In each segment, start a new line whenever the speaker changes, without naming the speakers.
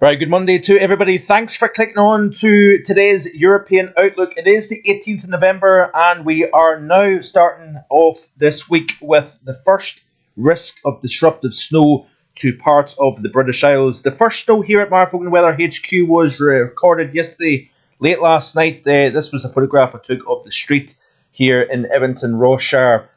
Right, good Monday to everybody. Thanks for clicking on to today's European Outlook. It is the 18th of November, and we are now starting off this week with the first risk of disruptive snow to parts of the British Isles. The first snow here at Vogan Weather HQ was recorded yesterday, late last night. This was a photograph I took of the street here in Eventon, Rossshire.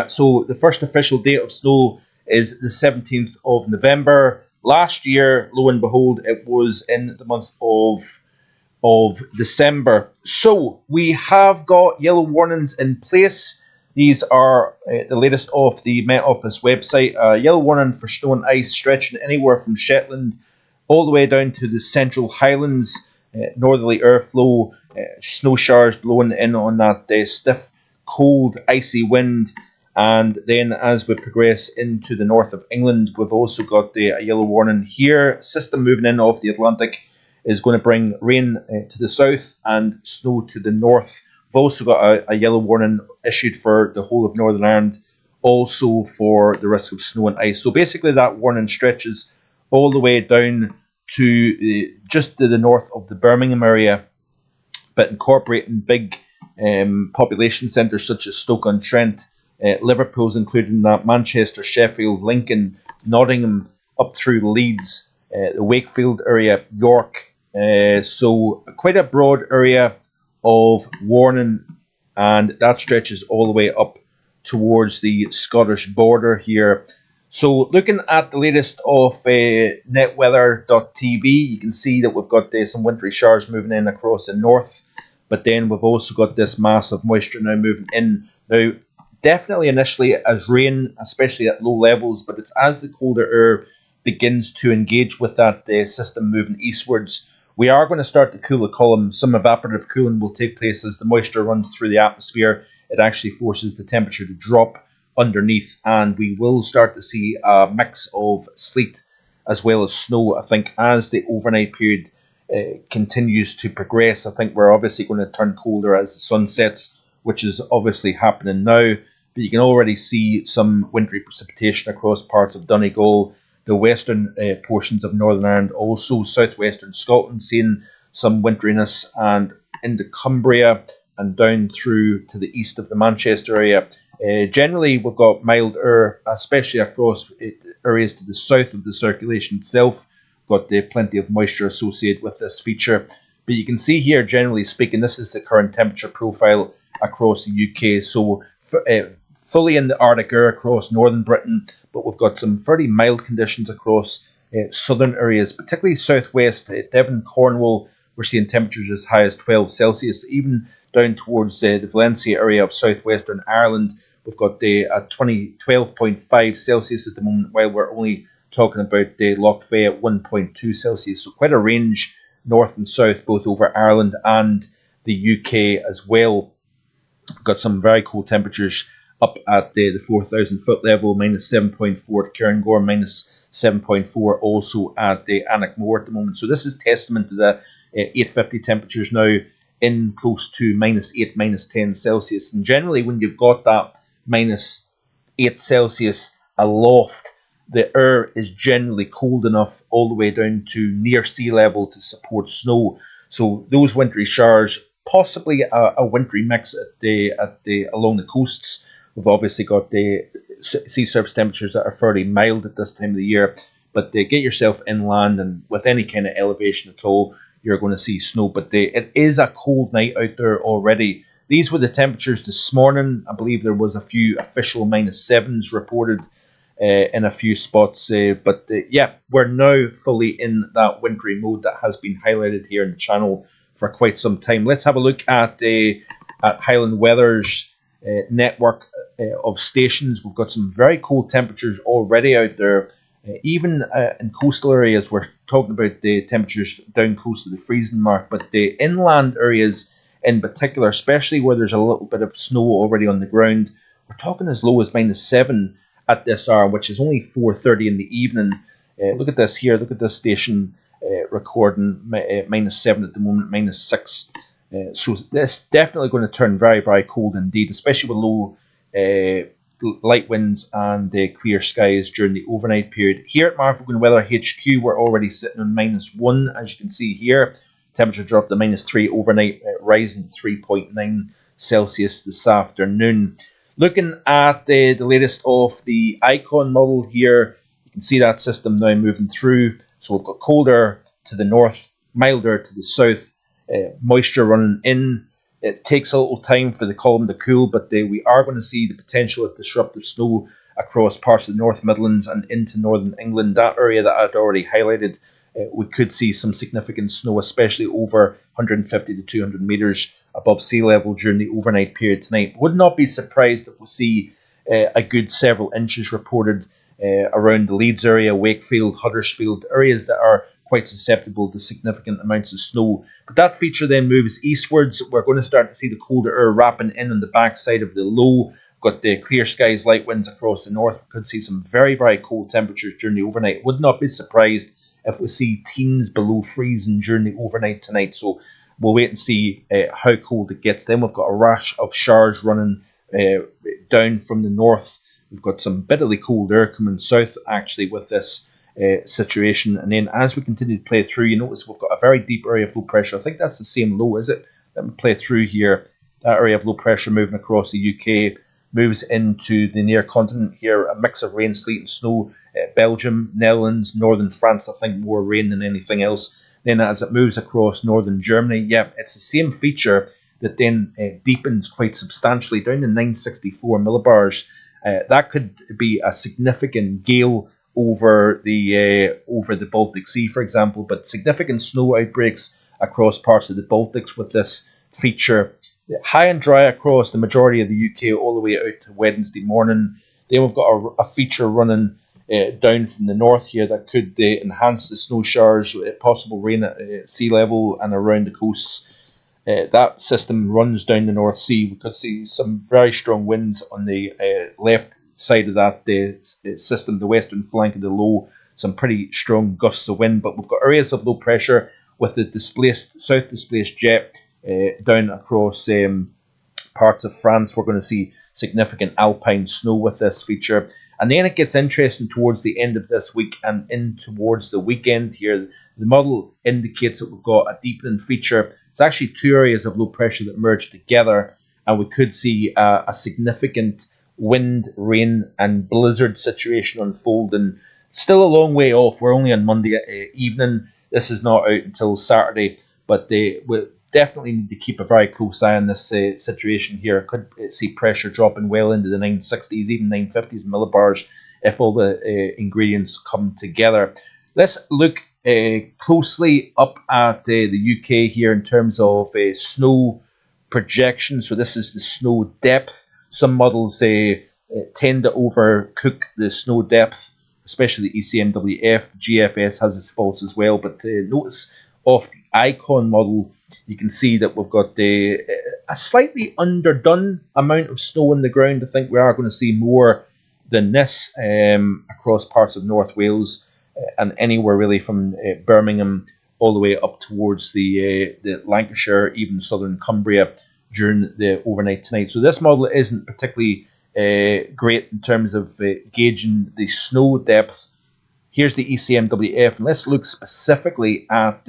So the first official date of snow is the 17th of November. Last year, lo and behold, it was in the month of December. So we have got yellow warnings in place. These are the latest off the Met Office website. Yellow warning for snow and ice stretching anywhere from Shetland all the way down to the Central Highlands. Northerly airflow, snow showers blowing in on that stiff, cold, icy wind. And then as we progress into the north of England, we've also got a yellow warning here. System moving in off the Atlantic is going to bring rain to the south and snow to the north. We've also got a yellow warning issued for the whole of Northern Ireland, also for the risk of snow and ice. So basically that warning stretches all the way down to just to the north of the Birmingham area, but incorporating big population centres such as Stoke-on-Trent. Liverpool's included in that, Manchester, Sheffield, Lincoln, Nottingham, up through Leeds, the Wakefield area, York. So quite a broad area of warning, and that stretches all the way up towards the Scottish border here. So looking at the latest of netweather.tv, you can see that we've got some wintry showers moving in across the north, but then we've also got this mass of moisture now moving in. Now, definitely initially as rain, especially at low levels, but it's as the colder air begins to engage with that system moving eastwards. We are going to start to cool the column. Some evaporative cooling will take place as the moisture runs through the atmosphere. It actually forces the temperature to drop underneath, and we will start to see a mix of sleet as well as snow. I think as the overnight period continues to progress, I think we're obviously going to turn colder as the sun sets, which is obviously happening now. But you can already see some wintry precipitation across parts of Donegal, the western portions of Northern Ireland, also southwestern Scotland seeing some wintriness, and into Cumbria and down through to the east of the Manchester area. Generally, we've got mild air, especially across areas to the south of the circulation itself. We've got plenty of moisture associated with this feature. But you can see here, generally speaking, this is the current temperature profile across the UK. So fully in the Arctic air across northern Britain, but we've got some fairly mild conditions across southern areas, particularly southwest Devon, Cornwall. We're seeing temperatures as high as 12 Celsius, even down towards the Valencia area of southwestern Ireland. We've got at 12.5 Celsius at the moment, while we're only talking about Lough Fay at 1.2 Celsius. So quite a range north and south, both over Ireland and the UK as well. We've got some very cold temperatures up at the 4,000 foot level, minus 7.4 at Cairngorm, minus 7.4 also at Annaghmore at the moment. So this is testament to the 850 temperatures now in close to minus 8, minus 10 Celsius. And generally, when you've got that minus 8 Celsius aloft, the air is generally cold enough all the way down to near sea level to support snow. So those wintry showers, possibly a wintry mix along the coasts. We've obviously got the sea surface temperatures that are fairly mild at this time of the year, but get yourself inland, and with any kind of elevation at all, you're going to see snow. But it is a cold night out there already. These were the temperatures this morning. I believe there was a few official minus 7s reported in a few spots, but we're now fully in that wintry mode that has been highlighted here in the channel for quite some time. Let's have a look at Highland Weather's network of stations. We've got some very cold temperatures already out there. Even in coastal areas, we're talking about the temperatures down close to the freezing mark, but the inland areas in particular, especially where there's a little bit of snow already on the ground, we're talking as low as minus 7 at this hour, which is only 4:30 in the evening. Look at this here. Look at this station recording minus 7 at the moment, minus 6. So it's definitely going to turn very, very cold indeed, especially with low light winds and clear skies during the overnight period. Here at Vogan Weather HQ, we're already sitting on -1, as you can see here. Temperature dropped to -3 overnight, rising to 3.9 Celsius this afternoon. Looking at the latest of the Icon model here, you can see that system now moving through. So we've got colder to the north, milder to the south, moisture running in. It takes a little time for the column to cool, but we are going to see the potential of disruptive snow across parts of the North Midlands and into northern England. That area that I'd already highlighted, we could see some significant snow, especially over 150 to 200 metres above sea level during the overnight period tonight. Would not be surprised if we see a good several inches reported around the Leeds area, Wakefield, Huddersfield, areas that are quite susceptible to significant amounts of snow. But that feature then moves eastwards. We're going to start to see the colder air wrapping in on the backside of the low. We've got the clear skies, light winds across the north. We could see some very, very cold temperatures during the overnight. Would not be surprised if we see teens below freezing during the overnight tonight. So we'll wait and see how cold it gets. Then we've got a rash of showers running down from the north. We've got some bitterly cold air coming south actually with this situation. And then as we continue to play through, you notice we've got a very deep area of low pressure. I think that's the same low, is it? Let me play through here. That area of low pressure moving across the UK, moves into the near continent here, a mix of rain, sleet and snow. Belgium, Netherlands, northern France, I think more rain than anything else. Then as it moves across northern Germany, yeah, it's the same feature that then deepens quite substantially down to 964 millibars. That could be a significant gale over the Baltic Sea, for example, but significant snow outbreaks across parts of the Baltics with this feature. High and dry across the majority of the UK all the way out to Wednesday morning. Then we've got a feature running down from the north here that could enhance the snow showers, possible rain at sea level and around the coasts. That system runs down the North Sea. We could see some very strong winds on the left side of that system, the western flank of the low, some pretty strong gusts of wind. But we've got areas of low pressure with the south displaced jet down across parts of France. We're going to see significant alpine snow with this feature. And then it gets interesting towards the end of this week and in towards the weekend here. The model indicates that we've got a deepening feature. It's actually two areas of low pressure that merge together, and we could see a significant wind, rain, and blizzard situation unfolding. Still a long way off. We're only on Monday evening. This is not out until Saturday, but we definitely need to keep a very close eye on this situation here. Could see pressure dropping well into the 960s, even 950s millibars if all the ingredients come together. Let's look closely up at the UK here in terms of snow projection. So this is the snow depth. Some models tend to overcook the snow depth, especially the ECMWF. The GFS has its faults as well, but notice of the Icon model, you can see that we've got a slightly underdone amount of snow on the ground. I think we are going to see more than this across parts of North Wales and anywhere really from Birmingham all the way up towards the Lancashire, even southern Cumbria during the overnight tonight. So this model isn't particularly great in terms of gauging the snow depth. Here's the ECMWF, and let's look specifically at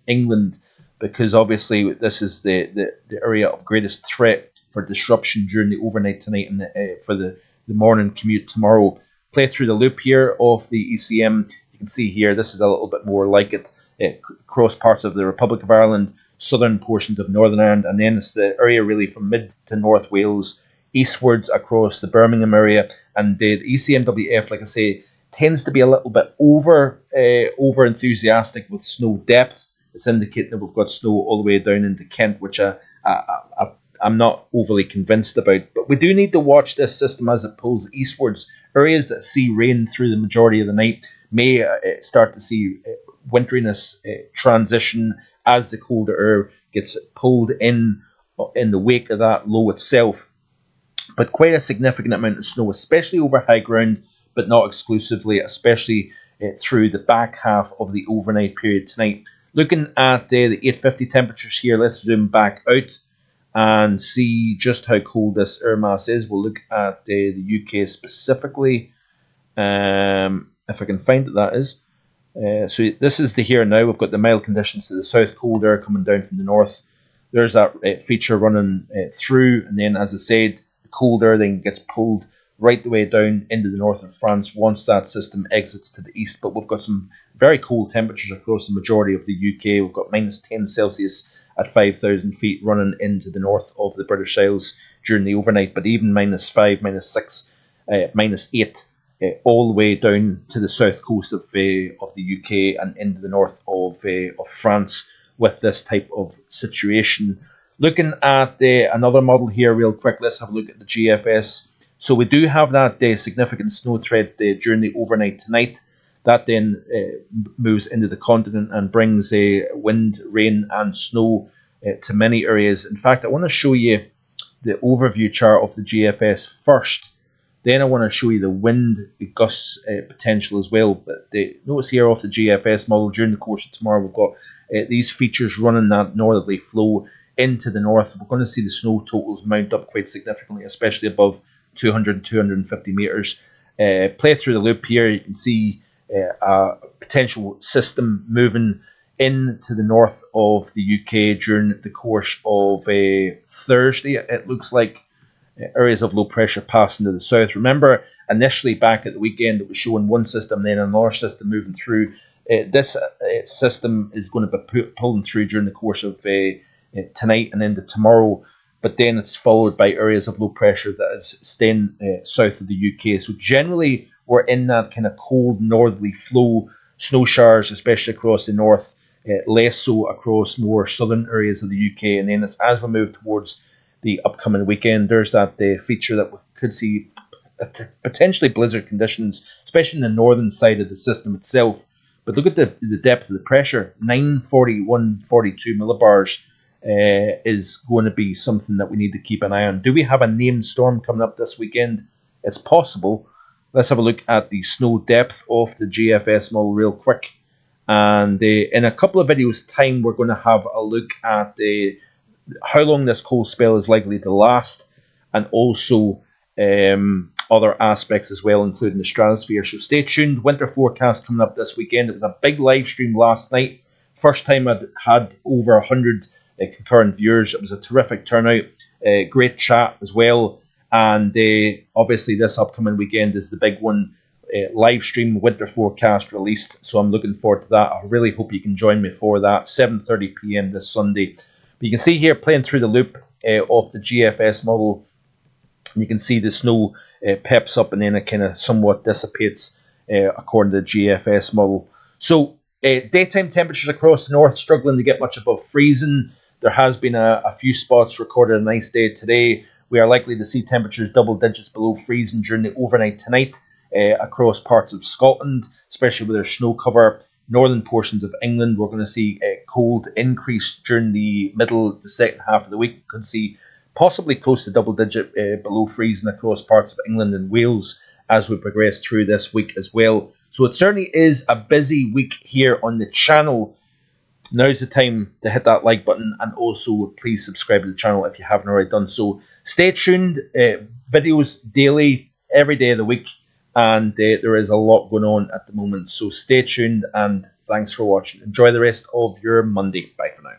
England, because obviously this is the area of greatest threat for disruption during the overnight tonight and for the morning commute tomorrow. Play through the loop here of the ECM. You can see here, this is a little bit more like it across parts of the Republic of Ireland, southern portions of Northern Ireland, and then it's the area really from mid to North Wales, eastwards across the Birmingham area. And the ECMWF, like I say, tends to be a little bit over enthusiastic with snow depth. It's indicating that we've got snow all the way down into Kent, which I'm not overly convinced about. But we do need to watch this system as it pulls eastwards. Areas that see rain through the majority of the night may start to see winteriness transition as the colder air gets pulled in the wake of that low itself. But quite a significant amount of snow, especially over high ground, but not exclusively, especially through the back half of the overnight period tonight. Looking at the 850 temperatures here, let's zoom back out and see just how cold this air mass is. We'll look at the UK specifically, if I can find it, that is. So this is the here and now. We've got the mild conditions to the south, cold air coming down from the north. There's that feature running through, and then, as I said, the cold air then gets pulled right the way down into the north of France once that system exits to the east. But we've got some very cold temperatures across the majority of the UK. We've got minus 10 Celsius at 5,000 feet running into the north of the British Isles during the overnight, but even minus 5, minus 6, minus 8, all the way down to the south coast of the UK and into the north of France with this type of situation. Looking at another model here real quick, let's have a look at the GFS. So we do have that significant snow threat during the overnight tonight. That then moves into the continent and brings wind, rain and snow to many areas. In fact, I want to show you the overview chart of the GFS first. Then I want to show you the wind gusts potential as well. But notice here off the GFS model, during the course of tomorrow, we've got these features running that northerly flow into the north. We're going to see the snow totals mount up quite significantly, especially above 200 250 metres. Play through the loop here, you can see a potential system moving into the north of the UK during the course of Thursday. It looks like areas of low pressure passing to the south. Remember, initially back at the weekend, it was showing one system, then another system moving through. This system is going to be pulling through during the course of tonight and into tomorrow. But then it's followed by areas of low pressure that is staying south of the UK. So generally, we're in that kind of cold northerly flow, snow showers, especially across the north, less so across more southern areas of the UK. And then as we move towards the upcoming weekend, there's that feature that we could see potentially blizzard conditions, especially in the northern side of the system itself. But look at the depth of the pressure, 941.42 millibars. Is going to be something that we need to keep an eye on. Do we have a named storm coming up this weekend? It's possible. Let's have a look at the snow depth of the GFS model real quick. And in a couple of videos' time, we're going to have a look at how long this cold spell is likely to last, and also other aspects as well, including the stratosphere. So stay tuned. Winter forecast coming up this weekend. It was a big live stream last night. First time I'd had over 100 concurrent viewers. It was a terrific turnout, great chat as well, and obviously this upcoming weekend is the big one, live stream winter forecast released, so I'm looking forward to that. I really hope you can join me for that, 7:30 p.m. this Sunday. But you can see here, playing through the loop of the GFS model, you can see the snow peps up and then it kind of somewhat dissipates according to the GFS model. So daytime temperatures across the north struggling to get much above freezing. There has been a few spots recorded a nice day today. We are likely to see temperatures double digits below freezing during the overnight tonight across parts of Scotland, especially with their snow cover. Northern portions of England, we're going to see a cold increase during the middle, the second half of the week. We could see possibly close to double digit below freezing across parts of England and Wales as we progress through this week as well. So it certainly is a busy week here on the channel. Now's the time to hit that like button, and also please subscribe to the channel if you haven't already done so. Stay tuned, videos daily, every day of the week, and there is a lot going on at the moment. So stay tuned, and thanks for watching. Enjoy the rest of your Monday. Bye for now.